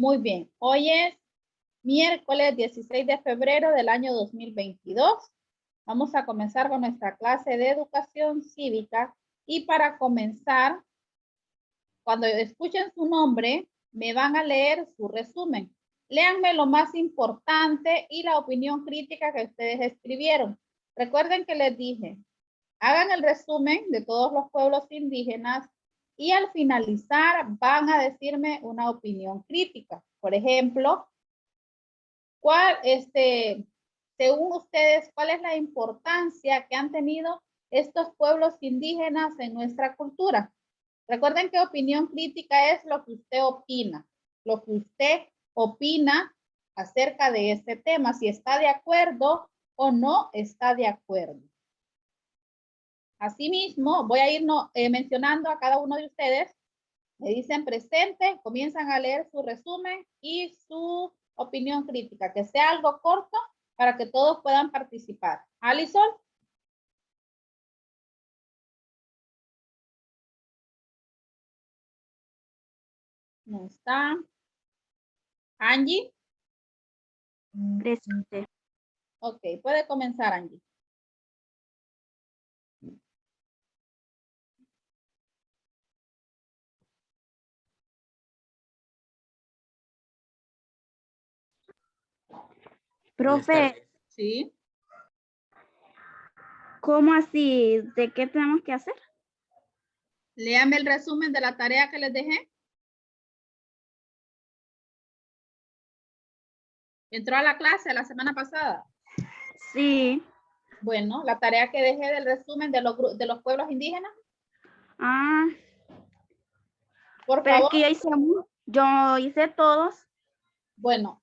Muy bien. Hoy es miércoles 16 de febrero del año 2022. Vamos a comenzar con nuestra clase de educación cívica y para comenzar, cuando escuchen su nombre, me van a leer su resumen. Léanme lo más importante y la opinión crítica que ustedes escribieron. Recuerden que les dije, hagan el resumen de todos los pueblos indígenas y al finalizar van a decirme una opinión crítica. Por ejemplo, según ustedes, ¿cuál es la importancia que han tenido estos pueblos indígenas en nuestra cultura? Recuerden que opinión crítica es lo que usted opina, lo que usted opina acerca de este tema, si está de acuerdo o no está de acuerdo. Asimismo, voy a ir mencionando a cada uno de ustedes. Me dicen presente, comienzan a leer su resumen y su opinión crítica, que sea algo corto para que todos puedan participar. Alison. No está. Angie. Presente. Ok, puede comenzar Angie. Profe, Sí. ¿cómo así? ¿De qué tenemos que hacer? Léame el resumen de la tarea que les dejé. ¿Entró a la clase la semana pasada? Sí. Bueno, la tarea que dejé del resumen de los pueblos indígenas. Ah, Por pero es favor. que yo hice todos. Bueno,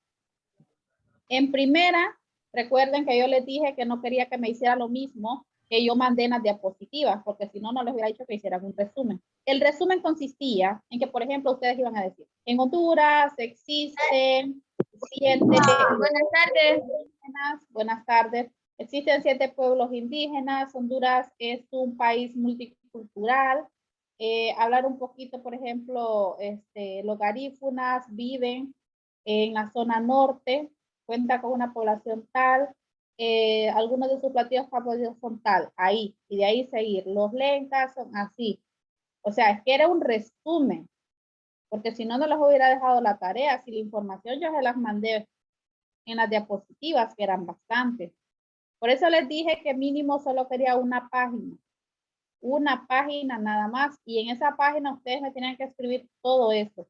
en primera, recuerden que yo les dije que no quería que me hiciera lo mismo que yo mandé en las diapositivas, porque si no, no les hubiera dicho que hicieran un resumen. El resumen consistía en que, por ejemplo, ustedes iban a decir, en Honduras existen 7 Buenas tardes. indígenas. Buenas tardes. Existen 7 pueblos indígenas. Honduras es un país multicultural. Hablar un poquito, por ejemplo, los garífunas viven en la zona norte, cuenta con una población tal, algunos de sus platillos favoritos son tal, ahí, y de ahí seguir. Los lencas son así. O sea, es que era un resumen, porque si no, no les hubiera dejado la tarea. Si la información yo se las mandé en las diapositivas, que eran bastantes. Por eso les dije que mínimo solo quería una página nada más, y en esa página ustedes me tienen que escribir todo eso.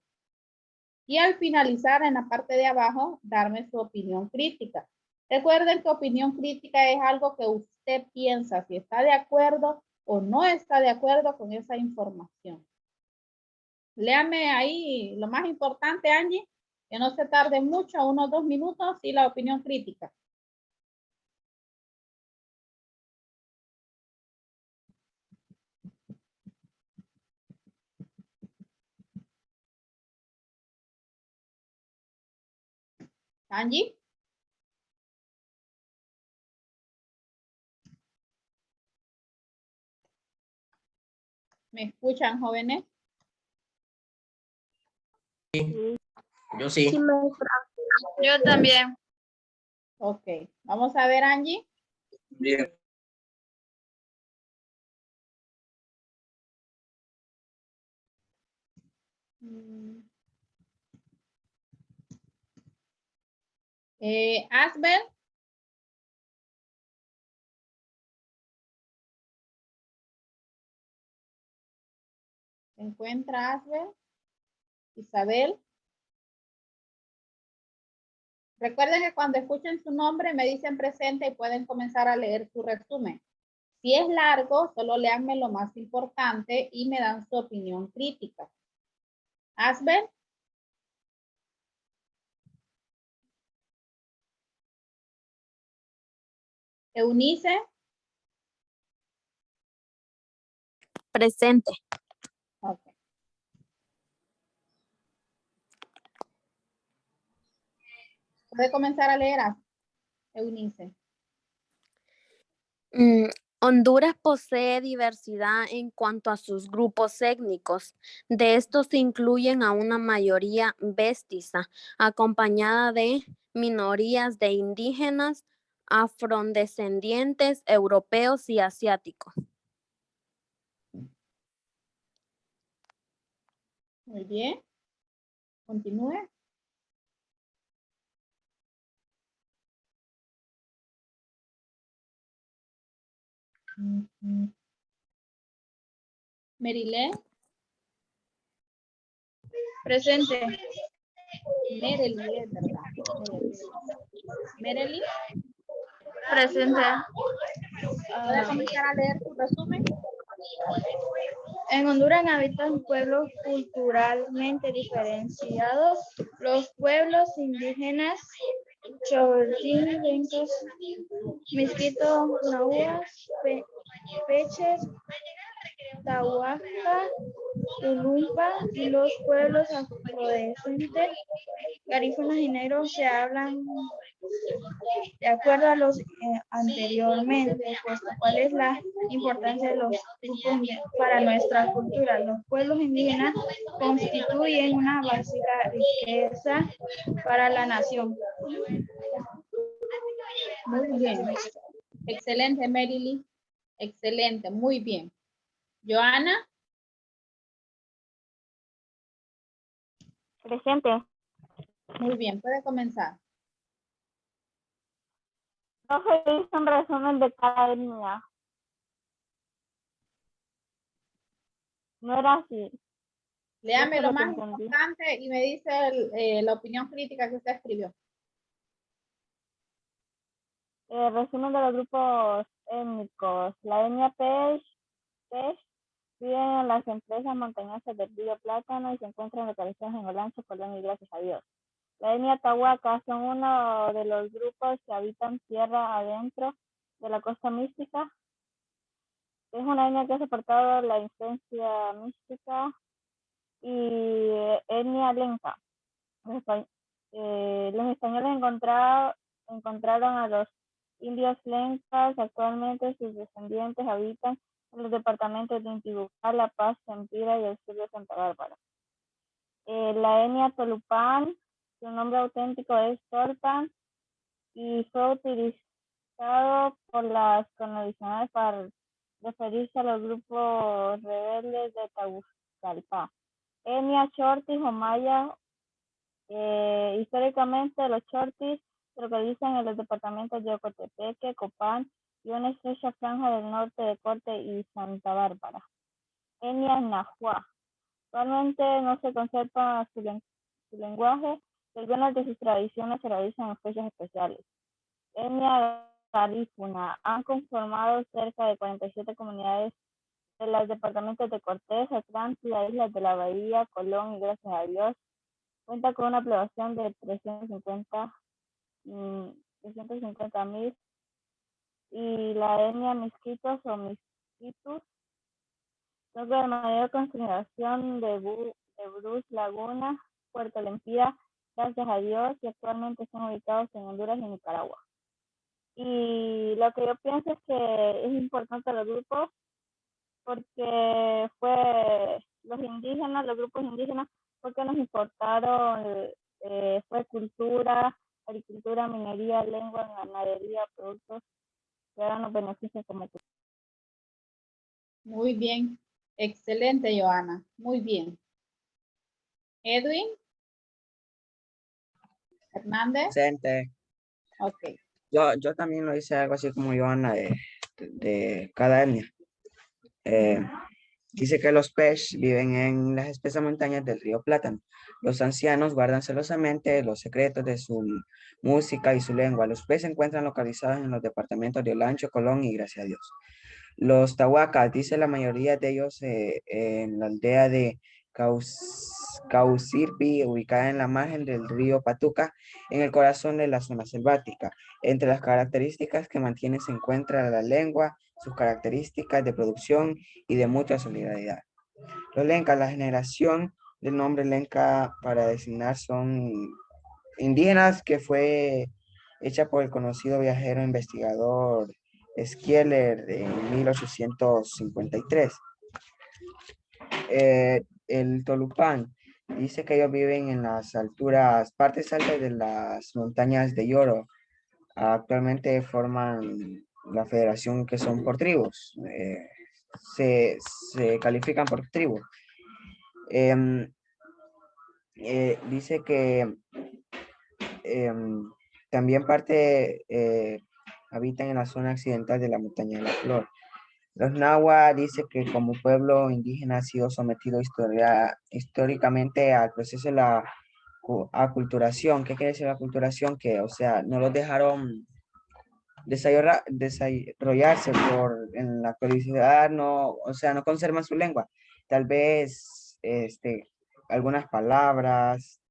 Y al finalizar en la parte de abajo, darme su opinión crítica. Recuerden que opinión crítica es algo que usted piensa si está de acuerdo o no está de acuerdo con esa información. Léame ahí lo más importante, Angie, que no se tarde mucho, unos 2 minutos, y la opinión crítica. Angie. ¿Me escuchan, jóvenes? Yo sí. Yo también. Ok, vamos a ver, Angie. Bien. Asbel. ¿Se encuentra Asbel? Isabel. Recuerden que cuando escuchen su nombre me dicen presente y pueden comenzar a leer su resumen. Si es largo, solo léanme lo más importante y me dan su opinión crítica. Asbel. Eunice. Presente. Ok. Puede comenzar a leer, Eunice. Honduras posee diversidad en cuanto a sus grupos étnicos. De estos se incluyen a una mayoría mestiza, acompañada de minorías de indígenas, afrodescendientes, europeos y asiáticos. Muy bien. Continúe. Merilén. Presente. Merely, es verdad. Merely, Presente. ¿puede comenzar a leer su resumen? En Honduras habitan pueblos culturalmente diferenciados. Los pueblos indígenas Chortín, Lencos, Misquitos, Nahuas, Peches, Tahuaca, Tulumpa y los pueblos afrodescendientes, garífunas y negros se hablan de acuerdo a los anteriormente puesto. ¿Cuál es la importancia de los grupos para nuestra cultura? Los pueblos indígenas constituyen una básica riqueza para la nación. Muy bien. Excelente, Merily. Excelente, muy bien. Joana, Presente. muy bien, puede comenzar. No se hizo un resumen de cada etnia. No era así. Léame Eso lo es lo que más entendí. importante y me dice la opinión crítica que usted escribió. Resumen de los grupos étnicos. La etnia Pech vive en las empresas montañosas del río Plátano y se encuentran localizadas en Olancho, Colombia y gracias a Dios. La etnia Tahuaca son uno de los grupos que habitan tierra adentro de la costa mística. Es una etnia que ha soportado la influencia mística y etnia lenca. Los españoles encontraron a los indios lencas. Actualmente sus descendientes habitan en los departamentos de Intibucá, La Paz, Sempira y el sur de Santa Bárbara. La etnia Tolupán, su nombre auténtico es Tolpan y fue utilizado por las colonizaciones para referirse a los grupos rebeldes de Tagucalpa. Etnia Chortis o Maya. Históricamente los Chortis se localizan en los departamentos de Ocotepeque, Copán y una estrecha franja del norte de Corte y Santa Bárbara. Etnia Nahua. Actualmente no se conserva su lenguaje y algunas de sus tradiciones se realizan en fechas especiales. Etnia garífuna. Han conformado cerca de 47 comunidades de los departamentos de Cortés, Atlántida, Islas de la Bahía, Colón y gracias a Dios cuenta con una población de 350,000 y la etnia Misquitos o Misquitus son de mayor concentración de Bruce Laguna, Puerto Lempira, gracias a Dios, y actualmente están ubicados en Honduras y Nicaragua. Y lo que yo pienso es que es importante los grupos porque fue los indígenas, los grupos indígenas, porque nos importaron, fue cultura, agricultura, minería, lengua, ganadería, productos que ahora nos benefician como cultura. Muy bien. Excelente, Joana. Muy bien. Edwin Hernández. Presente. Ok. Yo también lo hice algo así como Joana de cada etnia. Dice que los Pech viven en las espesas montañas del río Plátano. Los ancianos guardan celosamente los secretos de su música y su lengua. Los Pech se encuentran localizados en los departamentos de Olancho, Colón y gracias a Dios. Los Tahuacas, dice la mayoría de ellos en la aldea de Caucirpi, ubicada en la margen del río Patuca, en el corazón de la zona selvática. Entre las características que mantiene se encuentra la lengua, sus características de producción y de mutua solidaridad. Los lencas, la generación del nombre lenca para designar son indígenas que fue hecha por el conocido viajero investigador Schiller en 1853. El Tolupán dice que ellos viven en las alturas, partes altas de las montañas de Yoro. Actualmente forman la federación que son por tribus. Se califican por tribu. Dice que también habitan en la zona occidental de la montaña de la Flor. Los Nahua dice que como pueblo indígena ha sido sometido históricamente al proceso de la aculturación. ¿Qué quiere decir la aculturación? Que, o sea, no los dejaron desarrollarse en la actualidad, no, o sea, no conservan su lengua. Tal vez, algunas palabras,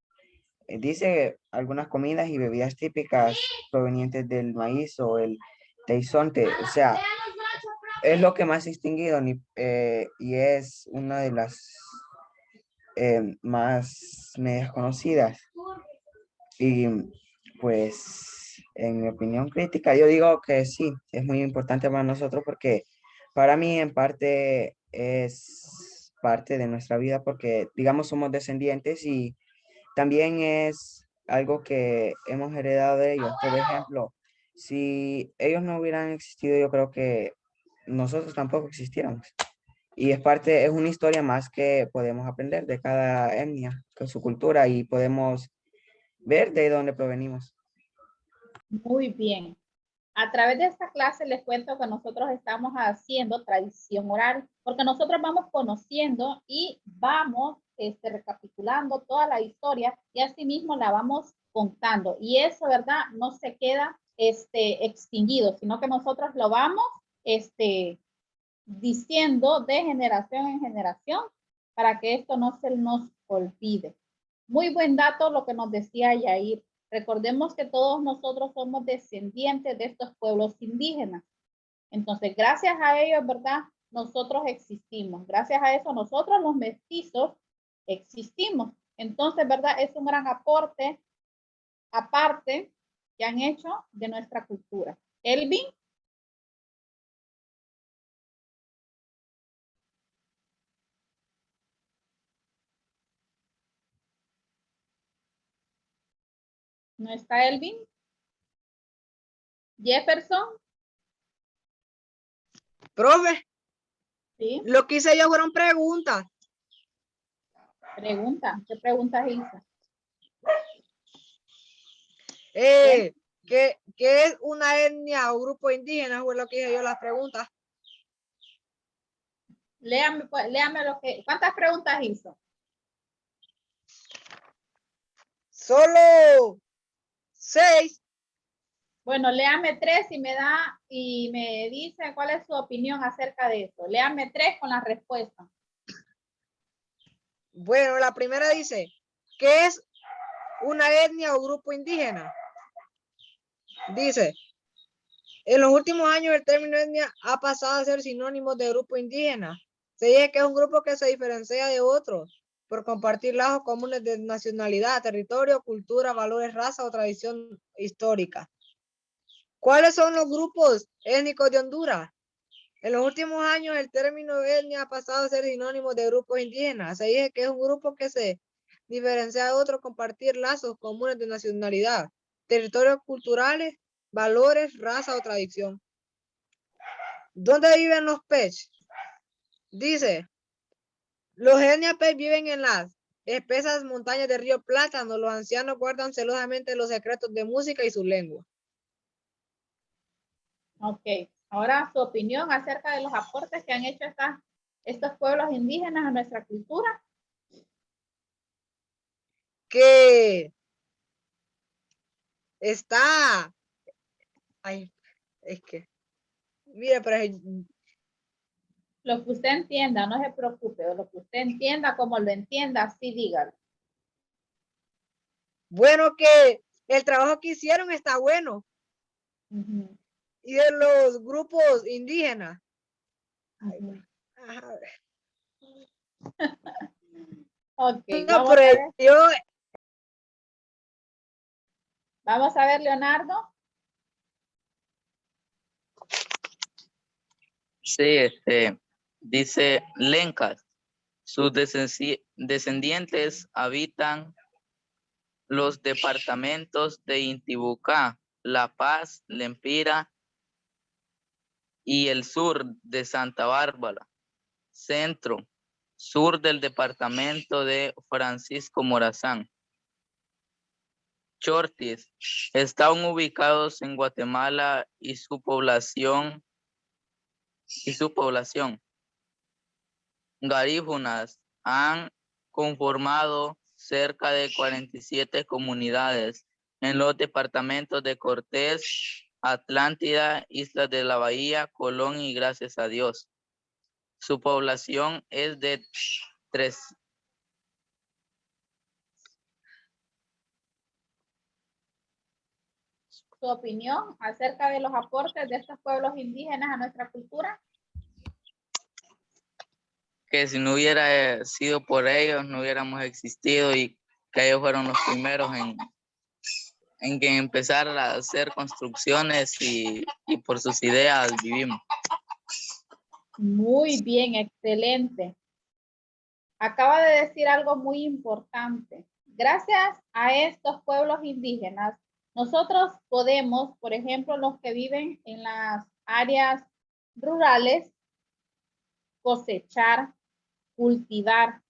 dice algunas comidas y bebidas típicas provenientes del maíz o el teizonte, o sea, es lo que más distinguido y es una de las más medias conocidas. Y pues, en mi opinión crítica, yo digo que sí, es muy importante para nosotros porque para mí en parte es parte de nuestra vida porque, digamos, somos descendientes y también es algo que hemos heredado de ellos. Por ejemplo, si ellos no hubieran existido, yo creo que nosotros tampoco existiéramos. Y es una historia más que podemos aprender de cada etnia, con su cultura y podemos ver de dónde provenimos. Muy bien. A través de esta clase les cuento que nosotros estamos haciendo tradición oral, porque nosotros vamos conociendo y vamos recapitulando toda la historia y asimismo la vamos contando. Y eso, ¿verdad? No se queda extinguido, sino que nosotros lo vamos diciendo de generación en generación para que esto no se nos olvide. Muy buen dato lo que nos decía Yair. Recordemos que todos nosotros somos descendientes de estos pueblos indígenas. Entonces, gracias a ellos, ¿verdad? Nosotros existimos. Gracias a eso, nosotros los mestizos existimos. Entonces, ¿verdad? Es un gran aporte, aparte, que han hecho de nuestra cultura. Elvin. ¿No está Elvin? Jefferson. Profe, Sí. lo que hice yo fueron preguntas. Pregunta. ¿Qué preguntas hizo? ¿Qué es una etnia o grupo indígena? Fue lo que hice yo las preguntas. Léame, pues, léame ¿cuántas preguntas hizo? Solo 6. Bueno, léame 3 y me dice cuál es su opinión acerca de eso. Léame 3 con la respuesta. Bueno, la primera dice, ¿qué es una etnia o grupo indígena? Dice, en los últimos años el término etnia ha pasado a ser sinónimo de grupo indígena. Se dice que es un grupo que se diferencia de otros por compartir lazos comunes de nacionalidad, territorio, cultura, valores, raza o tradición histórica. ¿Cuáles son los grupos étnicos de Honduras? En los últimos años el término etnia ha pasado a ser sinónimo de grupos indígenas. Se dice que es un grupo que se diferencia de otros compartir lazos comunes de nacionalidad, territorios culturales, valores, raza o tradición. ¿Dónde viven los Pech? Dice, los etnias Pech viven en las espesas montañas de Río Plátano. Los ancianos guardan celosamente los secretos de música y su lengua. Ok. Ahora su opinión acerca de los aportes que han hecho estos pueblos indígenas a nuestra cultura. Que está... Ay, es que... Mira, pero Lo que usted entienda, no se preocupe. O lo que usted entienda, como lo entienda, así dígalo. bueno, que el trabajo que hicieron está bueno. Y de los grupos indígenas. Ok, No, pero vamos a ver, Leonardo. Sí, dice Lencas. Sus descendientes habitan los departamentos de Intibucá, La Paz, Lempira y el sur de Santa Bárbara, centro, sur del departamento de Francisco Morazán. Chortis están ubicados en Guatemala y su población. Garífunas han conformado cerca de 47 comunidades en los departamentos de Cortés, Atlántida, Islas de la Bahía, Colón y Gracias a Dios. Su población es de 3. Su opinión acerca de los aportes de estos pueblos indígenas a nuestra cultura. Que si no hubiera sido por ellos, no hubiéramos existido y que ellos fueron los primeros en que empezar a hacer construcciones y por sus ideas vivimos. Muy bien, excelente. Acaba de decir algo muy importante. Gracias a estos pueblos indígenas, nosotros podemos, por ejemplo, los que viven en las áreas rurales, cosechar, cultivar.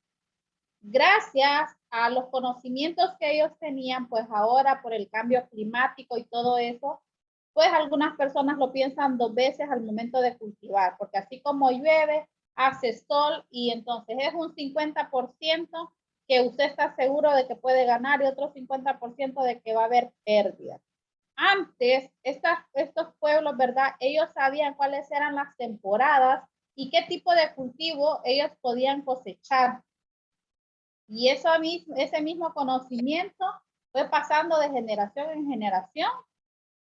Gracias a los conocimientos que ellos tenían, pues ahora por el cambio climático y todo eso, pues algunas personas lo piensan 2 veces al momento de cultivar, porque así como llueve, hace sol y entonces es un 50% que usted está seguro de que puede ganar y otro 50% de que va a haber pérdida. Antes, estos pueblos, ¿verdad? Ellos sabían cuáles eran las temporadas y qué tipo de cultivo ellos podían cosechar. Y ese mismo conocimiento fue pasando de generación en generación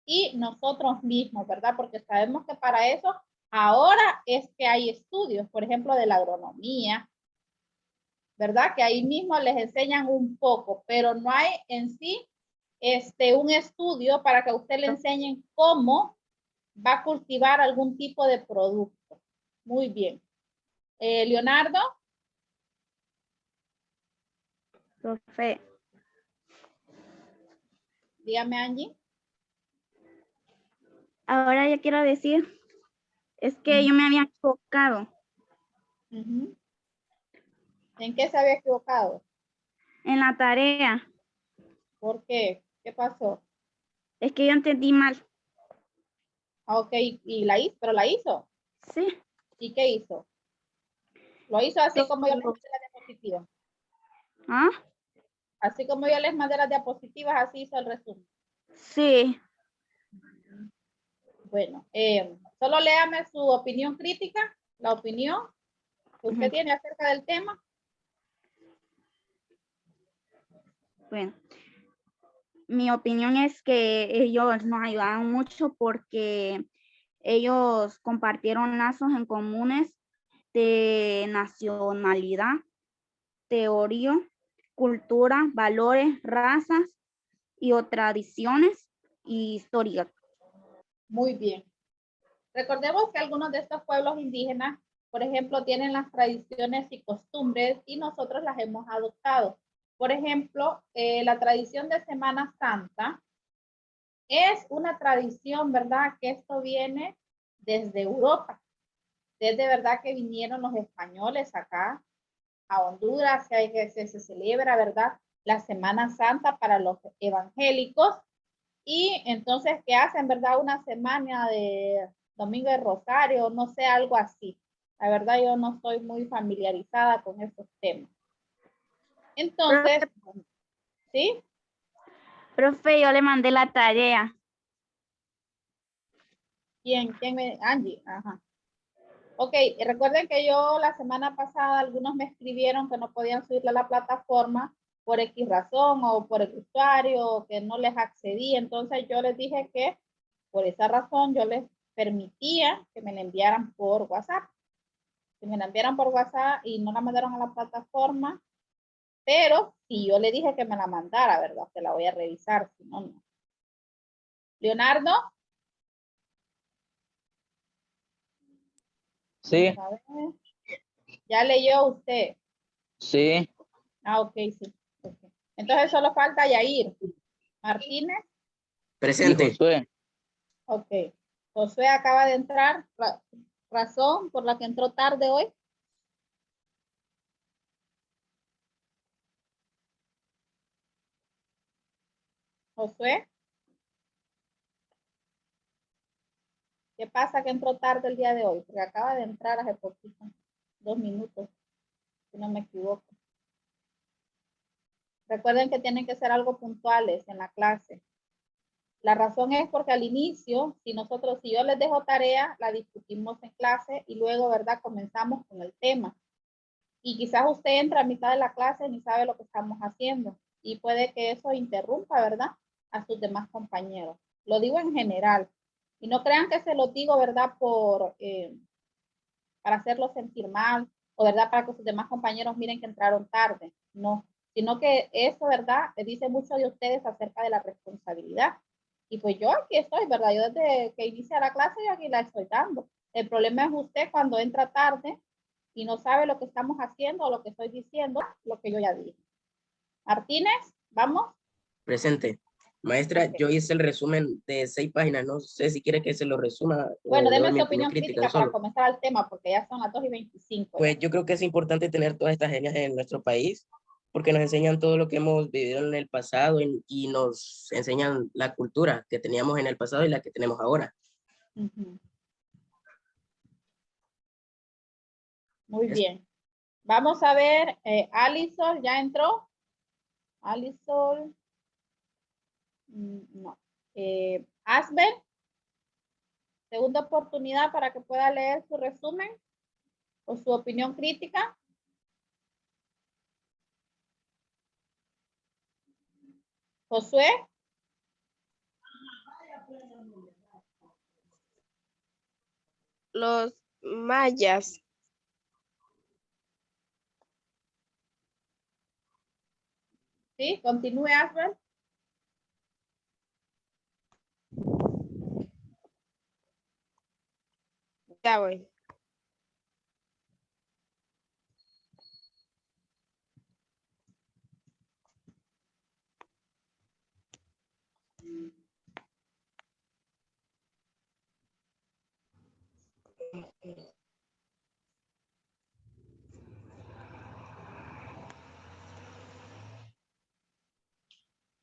y nosotros mismos, ¿verdad? Porque sabemos que para eso ahora es que hay estudios, por ejemplo, de la agronomía, ¿verdad? Que ahí mismo les enseñan un poco, pero no hay en sí un estudio para que a usted le enseñen cómo va a cultivar algún tipo de producto. Muy bien. Leonardo. Profe, Dígame, Angie. ahora yo quiero decir, es que yo me había equivocado ¿En qué se había equivocado? en la tarea. ¿Por qué? ¿Qué pasó? Es que yo entendí mal. Ok, y la hizo, pero la hizo. Sí. ¿Y qué hizo? Lo hizo así como yo les mandé las diapositivas. ¿Ah? Así como yo les mandé las diapositivas, así hizo el resumen. Sí. Bueno, solo léame su opinión crítica, la opinión que usted tiene acerca del tema. Bueno, mi opinión es que ellos nos ayudaron mucho porque ellos compartieron lazos en comunes de nacionalidad, teoría, cultura, valores, razas y o tradiciones y historia. Muy bien. Recordemos que algunos de estos pueblos indígenas, por ejemplo, tienen las tradiciones y costumbres y nosotros las hemos adoptado. Por ejemplo, la tradición de Semana Santa es una tradición, ¿verdad? Que esto viene desde Europa. Desde verdad que vinieron los españoles acá a Honduras, que se celebra, ¿verdad? La Semana Santa para los evangélicos. Y entonces, ¿qué hacen, verdad? Una semana de Domingo de Rosario, no sé, algo así. La verdad, yo no estoy muy familiarizada con esos temas. Entonces, ¿sí? Profe, yo le mandé la tarea. ¿Quién me? Angie, ajá. Ok, recuerden que yo la semana pasada algunos me escribieron que no podían subirle a la plataforma por X razón o por el usuario, que no les accedí. Entonces yo les dije que por esa razón yo les permitía que me la enviaran por WhatsApp. Que me la enviaran por WhatsApp y no la mandaron a la plataforma, pero si yo le dije que me la mandara, ¿verdad? Se la voy a revisar, si no, no. Leonardo. Sí, Vamos a ver. ¿Ya leyó usted? sí. Ah, ok, sí. Ok. Entonces solo falta Yair. Martínez. Y Presente. Josué. Ok. Josué acaba de entrar. Razón por la que entró tarde hoy. Josué. ¿Qué pasa que entró tarde el día de hoy? Porque acaba de entrar hace poquito. 2 minutos, si no me equivoco. Recuerden que tienen que ser algo puntuales en la clase. La razón es porque al inicio, si yo les dejo tarea, la discutimos en clase y luego, ¿verdad? Comenzamos con el tema. Y quizás usted entra a mitad de la clase y ni sabe lo que estamos haciendo. Y puede que eso interrumpa, ¿verdad? A sus demás compañeros. Lo digo en general. Y no crean que se lo digo, ¿verdad? Para hacerlo sentir mal o, ¿verdad? Para que sus demás compañeros miren que entraron tarde. No, sino que eso, ¿verdad? Le dice mucho de ustedes acerca de la responsabilidad. Y pues yo aquí estoy, ¿verdad? Yo desde que inicia la clase yo aquí la estoy dando. El problema es usted cuando entra tarde y no sabe lo que estamos haciendo o lo que estoy diciendo, lo que yo ya dije. Martínez, ¿vamos? Presente. Maestra, Ok. yo hice el resumen de 6 páginas. No sé si quiere que se lo resuma Bueno, o le doy deme mi su opinión opinión crítica crítica para solo. comenzar al tema, porque ya son las 2:25. Pues yo creo que es importante tener todas estas etnias en nuestro país, porque nos enseñan todo lo que hemos vivido en el pasado y nos enseñan la cultura que teníamos en el pasado y la que tenemos ahora. Uh-huh. Muy bien. Vamos a ver, Alison, ¿ya entró? Alison, no. Asbel, segunda oportunidad para que pueda leer su resumen o su opinión crítica. Josué. Los mayas. Sí, continúe, Asbel. Ya voy.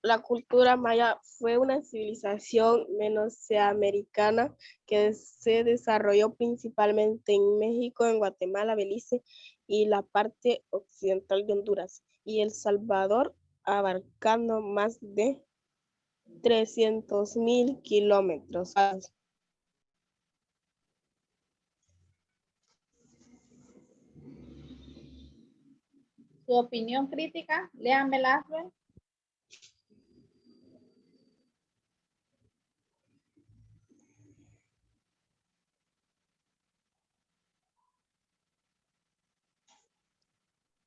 La cultura maya fue una civilización mesoamericana que se desarrolló principalmente en México, en Guatemala, Belice y la parte occidental de Honduras y El Salvador, abarcando más de 300,000 kilómetros. Su opinión crítica, léanmela, Asbel.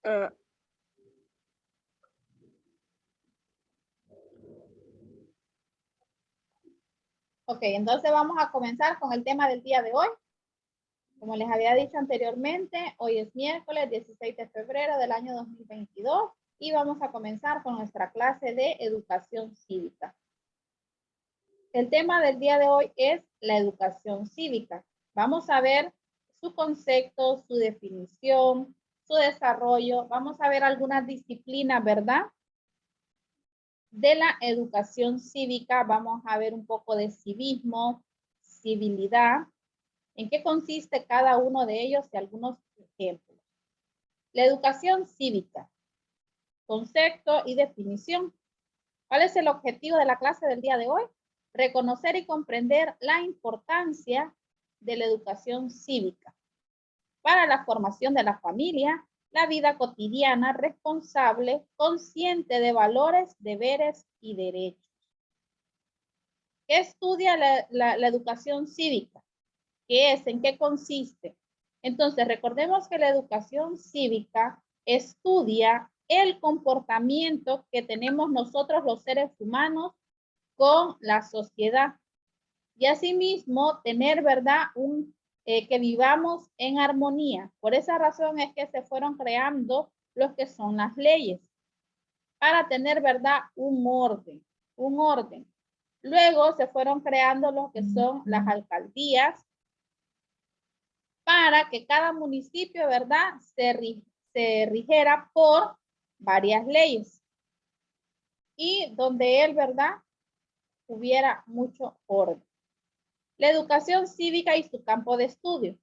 Ah, Ok, entonces vamos a comenzar con el tema del día de hoy. Como les había dicho anteriormente, hoy es miércoles 16 de febrero del año 2022 y vamos a comenzar con nuestra clase de educación cívica. El tema del día de hoy es la educación cívica. Vamos a ver su concepto, su definición, su desarrollo. Vamos a ver algunas disciplinas, ¿verdad? De la educación cívica. Vamos a ver un poco de civismo, civilidad. ¿En qué consiste cada uno de ellos y algunos ejemplos? La educación cívica. Concepto y definición. ¿Cuál es el objetivo de la clase del día de hoy? Reconocer y comprender la importancia de la educación cívica para la formación de la familia, la vida cotidiana, responsable, consciente de valores, deberes y derechos. ¿Qué estudia la educación cívica? ¿Qué es? ¿En qué consiste? Entonces, recordemos que la educación cívica estudia el comportamiento que tenemos nosotros los seres humanos con la sociedad. Y asimismo, tener, ¿verdad? Un que vivamos en armonía. Por esa razón es que se fueron creando los que son las leyes, para tener, ¿verdad?, un orden. Luego se fueron creando lo que son las alcaldías, para que cada municipio, ¿verdad?, se rigiera por varias leyes. Y donde él, ¿verdad?, hubiera mucho orden. La educación cívica y su campo de estudio.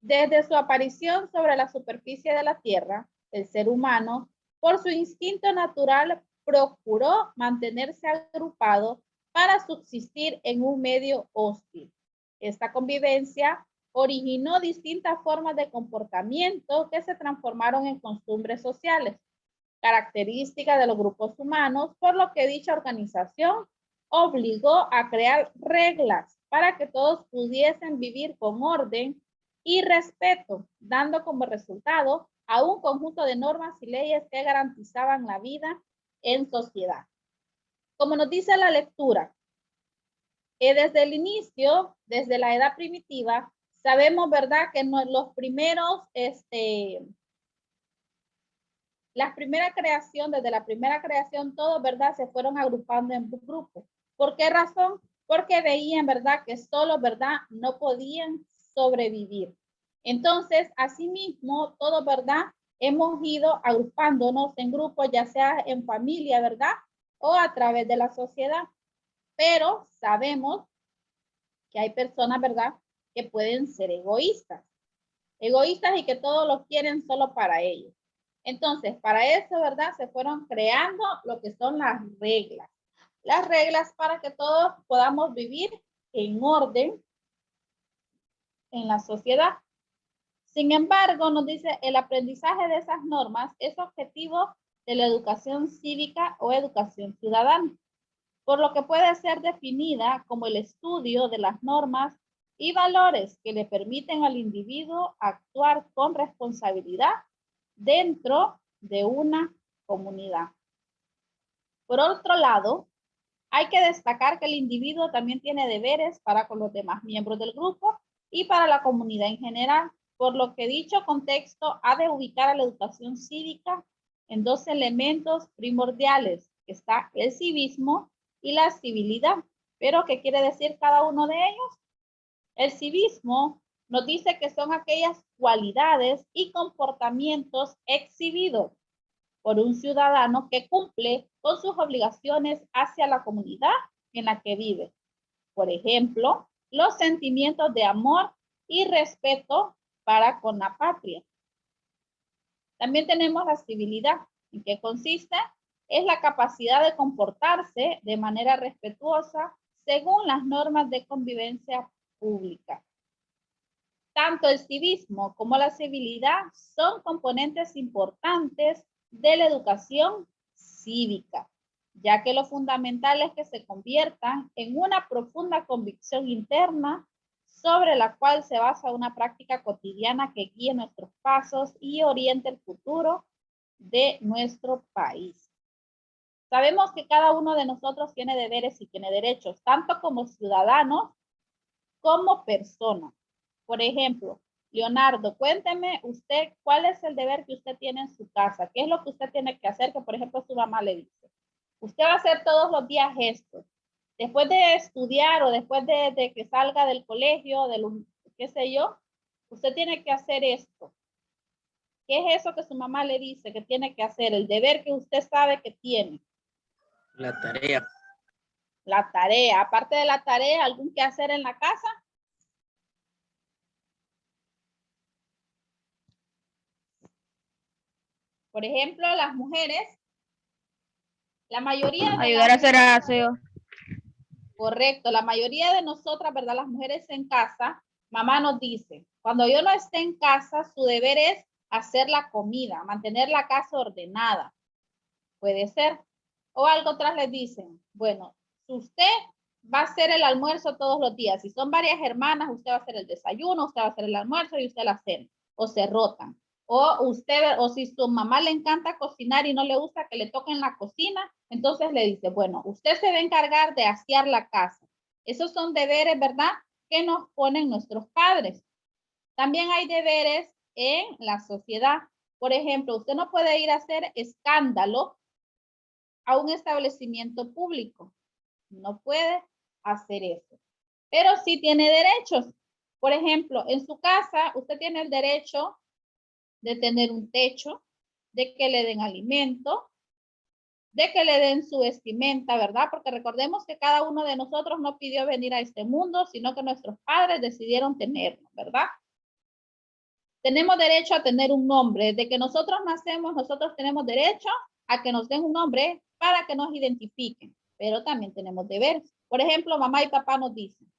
Desde su aparición sobre la superficie de la Tierra, el ser humano, por su instinto natural, procuró mantenerse agrupado para subsistir en un medio hostil. Esta convivencia originó distintas formas de comportamiento que se transformaron en costumbres sociales, características de los grupos humanos, por lo que dicha organización obligó a crear reglas para que todos pudiesen vivir con orden y respeto, dando como resultado a un conjunto de normas y leyes que garantizaban la vida en sociedad. Como nos dice la lectura, desde el inicio, desde la edad primitiva, sabemos, ¿verdad?, que los primeros, desde la primera creación, todos, ¿verdad?, se fueron agrupando en grupos. ¿Por qué razón? Porque veían, ¿verdad?, que solo, ¿verdad?, no podían sobrevivir. Entonces, asimismo, todos, ¿verdad?, hemos ido agrupándonos en grupos, ya sea en familia, ¿verdad?, o a través de la sociedad. Pero sabemos que hay personas, ¿verdad?, que pueden ser egoístas y que todos lo quieren solo para ellos. Entonces, para eso, ¿verdad?, se fueron creando lo que son las reglas. Las reglas para que todos podamos vivir en orden en la sociedad. Sin embargo, nos dice, el aprendizaje de esas normas es objetivo de la educación cívica o educación ciudadana, por lo que puede ser definida como el estudio de las normas y valores que le permiten al individuo actuar con responsabilidad dentro de una comunidad. Por otro lado, hay que destacar que el individuo también tiene deberes para con los demás miembros del grupo y para la comunidad en general, por lo que dicho contexto ha de ubicar a la educación cívica en dos elementos primordiales, que está el civismo y la civilidad. ¿Pero qué quiere decir cada uno de ellos? El civismo nos dice que son aquellas cualidades y comportamientos exhibidos por un ciudadano que cumple con sus obligaciones hacia la comunidad en la que vive. Por ejemplo, los sentimientos de amor y respeto para con la patria. También tenemos la civilidad. ¿En qué consiste? Es la capacidad de comportarse de manera respetuosa según las normas de convivencia pública. Tanto el civismo como la civilidad son componentes importantes de la educación cívica, ya que lo fundamental es que se conviertan en una profunda convicción interna sobre la cual se basa una práctica cotidiana que guíe nuestros pasos y oriente el futuro de nuestro país. Sabemos que cada uno de nosotros tiene deberes y tiene derechos, tanto como ciudadanos como personas. Por ejemplo, Leonardo, cuénteme usted cuál es el deber que usted tiene en su casa. ¿Qué es lo que usted tiene que hacer? Que por ejemplo su mamá le dice. Usted va a hacer todos los días esto. Después de estudiar o después de que salga del colegio, qué sé yo, usted tiene que hacer esto. ¿Qué es eso que su mamá le dice que tiene que hacer? El deber que usted sabe que tiene. La tarea. La tarea. Aparte de la tarea, ¿algún que hacer en la casa? Por ejemplo, las mujeres, la mayoría de Ayudar a hacer aseo. Correcto, la mayoría de nosotras, ¿verdad? Las mujeres en casa, mamá nos dice, cuando yo no esté en casa, su deber es hacer la comida, mantener la casa ordenada. Puede ser. O algo atrás les dicen, bueno, usted va a hacer el almuerzo todos los días. Si son varias hermanas, usted va a hacer el desayuno, usted va a hacer el almuerzo y usted la cena. O se rotan. O si su mamá le encanta cocinar y no le gusta que le toquen la cocina, entonces le dice, bueno, usted se va a encargar de asear la casa. Esos son deberes, ¿verdad?, que nos ponen nuestros padres. También hay deberes en la sociedad. Por ejemplo, usted no puede ir a hacer escándalo a un establecimiento público. No puede hacer eso. Pero sí tiene derechos. Por ejemplo, en su casa usted tiene el derecho de tener un techo, de que le den alimento, de que le den su vestimenta, ¿verdad? Porque recordemos que cada uno de nosotros no pidió venir a este mundo, sino que nuestros padres decidieron tenerlo, ¿verdad? Tenemos derecho a tener un nombre. Desde que nosotros nacemos, nosotros tenemos derecho a que nos den un nombre para que nos identifiquen, pero también tenemos deberes. Por ejemplo, mamá y papá nos dicen,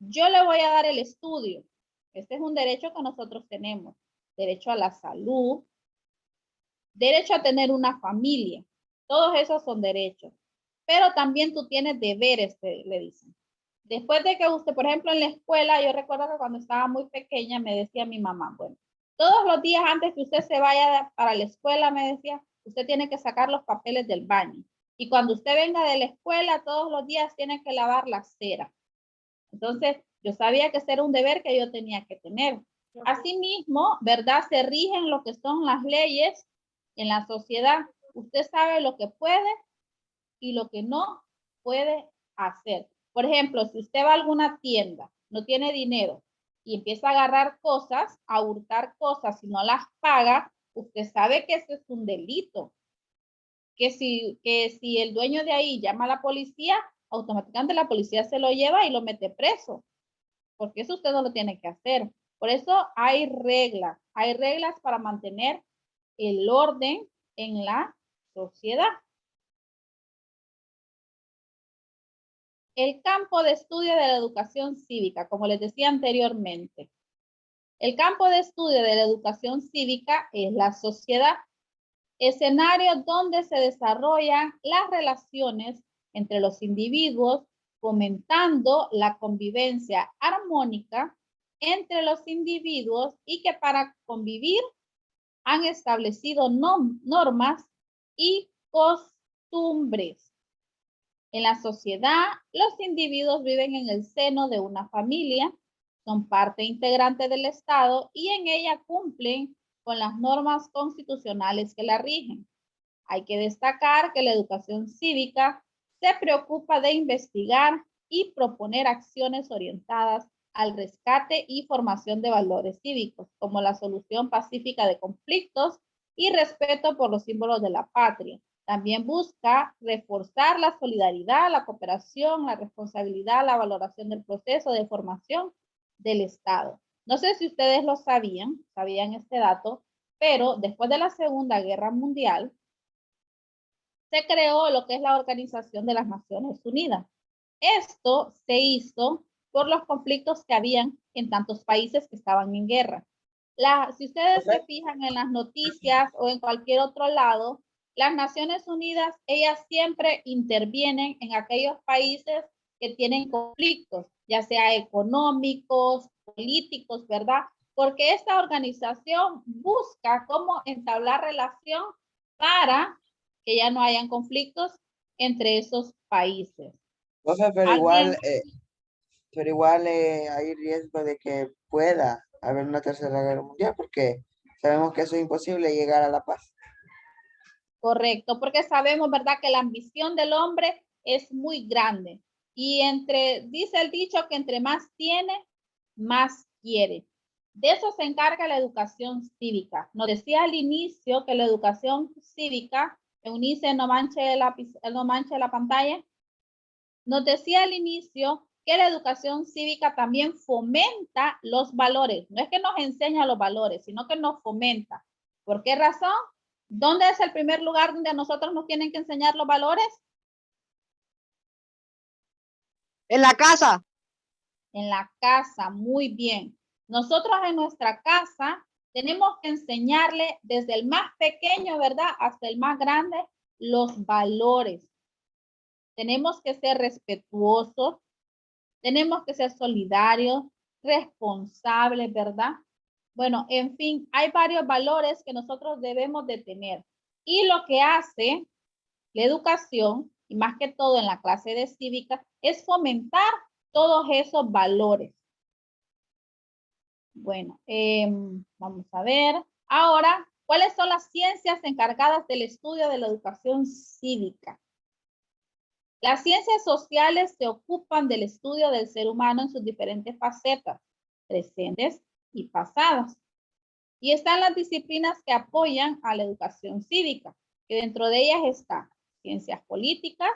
yo le voy a dar el estudio. Este es un derecho que nosotros tenemos. Derecho a la salud, derecho a tener una familia. Todos esos son derechos. Pero también tú tienes deberes, le dicen. Después de que usted, por ejemplo, en la escuela, yo recuerdo que cuando estaba muy pequeña me decía mi mamá, bueno, todos los días antes que usted se vaya para la escuela, me decía, usted tiene que sacar los papeles del baño. Y cuando usted venga de la escuela, todos los días tiene que lavar la cera. Entonces, yo sabía que ese era un deber que yo tenía que tener. Asimismo, ¿verdad? Se rigen lo que son las leyes en la sociedad. Usted sabe lo que puede y lo que no puede hacer. Por ejemplo, si usted va a alguna tienda, no tiene dinero y empieza a agarrar cosas, a hurtar cosas y no las paga, usted sabe que eso es un delito. Que si el dueño de ahí llama a la policía, automáticamente la policía se lo lleva y lo mete preso. Porque eso usted no lo tiene que hacer. Por eso hay reglas para mantener el orden en la sociedad. El campo de estudio de la educación cívica, como les decía anteriormente. El campo de estudio de la educación cívica es la sociedad, escenario donde se desarrollan las relaciones entre los individuos, fomentando la convivencia armónica entre los individuos y que para convivir han establecido normas y costumbres. En la sociedad, los individuos viven en el seno de una familia, son parte integrante del Estado y en ella cumplen con las normas constitucionales que la rigen. Hay que destacar que la educación cívica se preocupa de investigar y proponer acciones orientadas al rescate y formación de valores cívicos, como la solución pacífica de conflictos y respeto por los símbolos de la patria. También busca reforzar la solidaridad, la cooperación, la responsabilidad, la valoración del proceso de formación del Estado. No sé si ustedes lo sabían este dato, pero después de la Segunda Guerra Mundial, se creó lo que es la Organización de las Naciones Unidas. Esto se hizo por los conflictos que habían en tantos países que estaban en guerra. Si ustedes se fijan en las noticias o en cualquier otro lado, las Naciones Unidas, ellas siempre intervienen en aquellos países que tienen conflictos, ya sea económicos, políticos, ¿verdad? Porque esta organización busca cómo entablar relación para que ya no hayan conflictos entre esos países. Profe, pero igual hay riesgo de que pueda haber una tercera guerra mundial porque sabemos que eso es imposible llegar a la paz. Correcto, porque sabemos, ¿verdad?, que la ambición del hombre es muy grande. Y dice el dicho que entre más tiene, más quiere. De eso se encarga la educación cívica. Nos decía al inicio que la educación cívica, Eunice, no manche la pantalla. Nos decía al inicio que la educación cívica también fomenta los valores. No es que nos enseña los valores, sino que nos fomenta. ¿Por qué razón? ¿Dónde es el primer lugar donde a nosotros nos tienen que enseñar los valores? En la casa. En la casa, muy bien. Nosotros en nuestra casa tenemos que enseñarle desde el más pequeño, ¿verdad?, hasta el más grande, los valores. Tenemos que ser respetuosos, tenemos que ser solidarios, responsables, ¿verdad? Bueno, en fin, hay varios valores que nosotros debemos de tener. Y lo que hace la educación, y más que todo en la clase de cívica, es fomentar todos esos valores. Bueno, vamos a ver. Ahora, ¿cuáles son las ciencias encargadas del estudio de la educación cívica? Las ciencias sociales se ocupan del estudio del ser humano en sus diferentes facetas, presentes y pasadas. Y están las disciplinas que apoyan a la educación cívica, que dentro de ellas están ciencias políticas,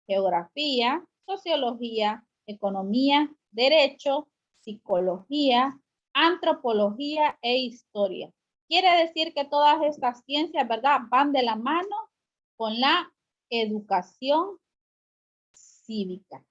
geografía, sociología, economía, derecho, psicología, antropología e historia. Quiere decir que todas estas ciencias, ¿verdad?, van de la mano con la educación cívica.